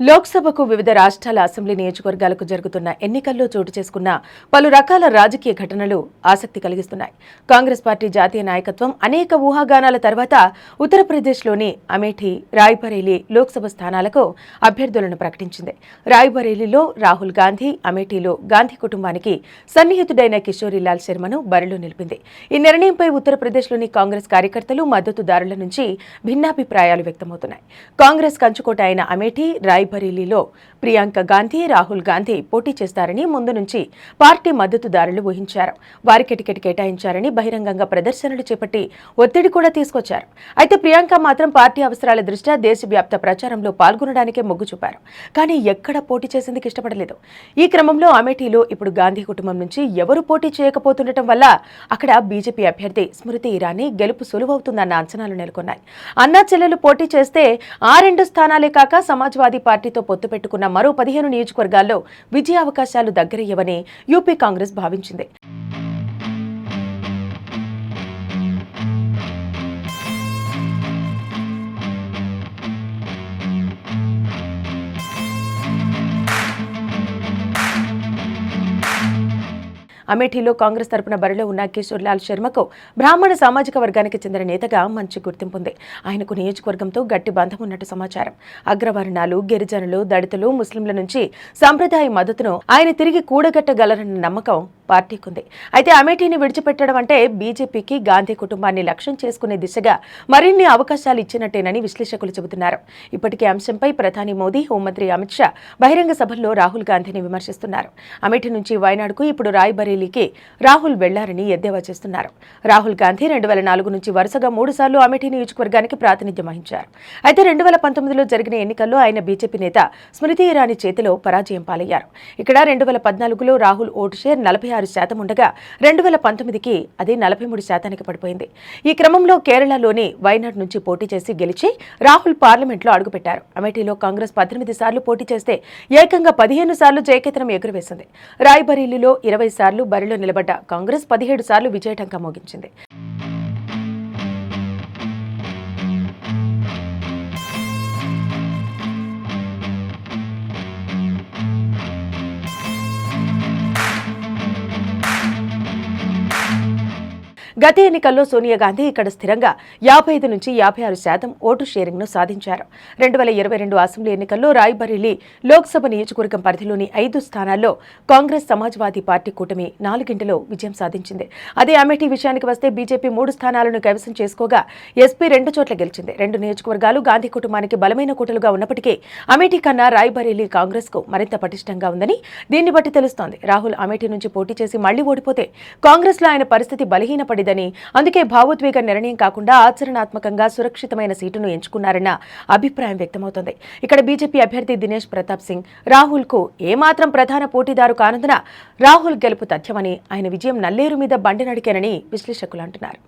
లోక్సభకు వివిధ రాష్ట్రాల అసెంబ్లీ నియోజకవర్గాలకు జరుగుతున్న ఎన్నికల్లో చోటు చేసుకున్న పలు రకాల రాజకీయ ఘటనలు ఆసక్తి కలిగిస్తున్నాయి. కాంగ్రెస్ పార్టీ జాతీయ నాయకత్వం అనేక ఊహాగానాల తర్వాత ఉత్తరప్రదేశ్లోని అమేఠీ, రాయ్బరేలీ లోక్సభ స్థానాలకు అభ్యర్థులను ప్రకటించింది. రాయ్బరేలీలో రాహుల్ గాంధీ, అమేఠీలో గాంధీ కుటుంబానికి సన్నిహితుడైన కిషోరీలాల్ శర్మను బరిలో నిలిపింది. ఈ నిర్ణయంపై ఉత్తరప్రదేశ్లోని కాంగ్రెస్ కార్యకర్తలు, మద్దతుదారుల నుంచి భిన్నాభిప్రాయాలు వ్యక్తమవుతున్నాయి. కాంగ్రెస్ కంచుకోట అయిన అమేఠీ, రాయ్బరేలీలో ప్రియాంక గాంధీ, రాహుల్ గాంధీ పోటీ చేస్తారని ముందు నుంచి పార్టీ మద్దతుదారులు ఊహించారు. వారికి టికెట్ కేటాయించారని బహిరంగంగా ప్రదర్శనలు చేపట్టి ఒత్తిడి కూడా తీసుకొచ్చారు. అయితే ప్రియాంక మాత్రం పార్టీ అవసరాల దృష్ట్యా దేశవ్యాప్త ప్రచారంలో పాల్గొనడానికే మొగ్గు చూపారు. కానీ ఎక్కడ పోటీ చేసేందుకు ఇష్టపడలేదు. ఈ క్రమంలో అమేఠీలో ఇప్పుడు గాంధీ కుటుంబం నుంచి ఎవరు పోటీ చేయకపోతుండటం వల్ల అక్కడ బీజేపీ అభ్యర్థి స్మృతి ఇరానీ గెలుపు సులువవుతుందన్న అంచనాలు నెలకొన్నాయి. అన్నా చెల్లెలు పోటీ చేస్తే ఆ 2 స్థానాలే కాక సమాజ్వాదీ పార్టీతో పొత్తు పెట్టుకున్న మరో 15 నియోజకవర్గాల్లో విజయావకాశాలు దగ్గరయ్యవని యూపీ కాంగ్రెస్ భావించింది. అమేఠీలో కాంగ్రెస్ తరపున బరిలో ఉన్న కిషోర్లాల్ శర్మకు బ్రాహ్మణ సామాజిక వర్గానికి చెందిన నేతగా మంచి గుర్తింపుంది. ఆయనకు నియోజకవర్గంతో గట్టి బంధం ఉన్నట్టు సమాచారం. అగ్రవర్ణాలు, గిరిజనులు, దళితులు, ముస్లింల నుంచి సంప్రదాయ మద్దతును ఆయన తిరిగి కూడగట్టగలరన్న నమ్మకం పార్టీకుంది. అయితే అమేఠీని విడిచిపెట్టడం అంటే బీజేపీకి గాంధీ కుటుంబాన్ని లక్ష్యం చేసుకునే దిశగా మరిన్ని అవకాశాలు ఇచ్చినట్టేనని విశ్లేషకులు చెబుతున్నారు. ఇప్పటికే అంశంపై ప్రధాని మోదీ, హోంమంత్రి అమిత్ షా బహిరంగ సభల్లో రాహుల్ గాంధీని విమర్శిస్తున్నారు. అమేఠీ నుంచి వయనాడుకు ఇప్పుడు రాయ్బరేలీకి రాహుల్ వెళ్లారని ఎద్దేవా చేస్తున్నారు. రాహుల్ గాంధీ 2004 నుంచి వరుసగా 3 సార్లు అమేఠీ నియోజకవర్గానికి ప్రాతినిధ్యం వహించారు. అయితే 2019లో జరిగిన ఎన్నికల్లో ఆయన బీజేపీ నేత స్మృతి ఇరానీ చేతిలో పరాజయం పాలయ్యారు. ఇక్కడ 2014లో రాహుల్ ఓటు షేర్ 46% ఉండగా 2019కి అది 43%కి పడిపోయింది. ఈ క్రమంలో కేరళలోని వయనాడ్ నుంచి పోటీ చేసి గెలిచి రాహుల్ పార్లమెంట్లో అడుగుపెట్టారు. అమేఠీలో కాంగ్రెస్ 18 సార్లు పోటీ చేస్తే ఏకంగా 15 సార్లు జయకేతనం ఎగురవేసింది. రాయ్బరేలీలో 20 సార్లు బరిలో నిలబడ్డ కాంగ్రెస్ 17 సార్లు విజయఢంకా మోగించింది. గత ఎన్నికల్లో సోనియా గాంధీ ఇక్కడ స్థిరంగా 55 నుంచి 56% ఓటు షేరింగ్ను సాధించారు. 2022 అసెంబ్లీ ఎన్నికల్లో రాయ్బరేలీ లోక్సభ నియోజకవర్గం పరిధిలోని 5 స్థానాల్లో కాంగ్రెస్, సమాజ్వాదీ పార్టీ కూటమి 4 విజయం సాధించింది. అదే అమేఠీ విషయానికి వస్తే బీజేపీ 3 స్థానాలను కైవసం చేసుకోగా ఎస్పీ 2 చోట్ల గెలిచింది. 2 నియోజకవర్గాలు గాంధీ కుటుంబానికి బలమైన కూటలుగా ఉన్నప్పటికీ అమేఠీ కన్నా రాయ్బరేలీ కాంగ్రెస్ కు మరింత పటిష్టంగా ఉందని దీన్ని బట్టి తెలుస్తోంది. రాహుల్ అమేఠీ నుంచి పోటీ చేసి మళ్లీ ఓడిపోతే కాంగ్రెస్ లో ఆయన పరిస్థితి బలహీనపడి అందుకే భావోద్వేగ నిర్ణయం కాకుండా ఆచరణాత్మకంగా సురక్షితమైన సీటును ఎంచుకున్నారన్న అభిప్రాయం వ్యక్తమవుతోంది. ఇక్కడ బీజేపీ అభ్యర్థి దినేష్ ప్రతాప్ సింగ్ రాహుల్ కు ఏమాత్రం ప్రధాన పోటీదారు కానందున రాహుల్ గెలుపు తథ్యమని, ఆయన విజయం నల్లేరు మీద బండి నడికేనని విశ్లేషకులు అంటున్నారు.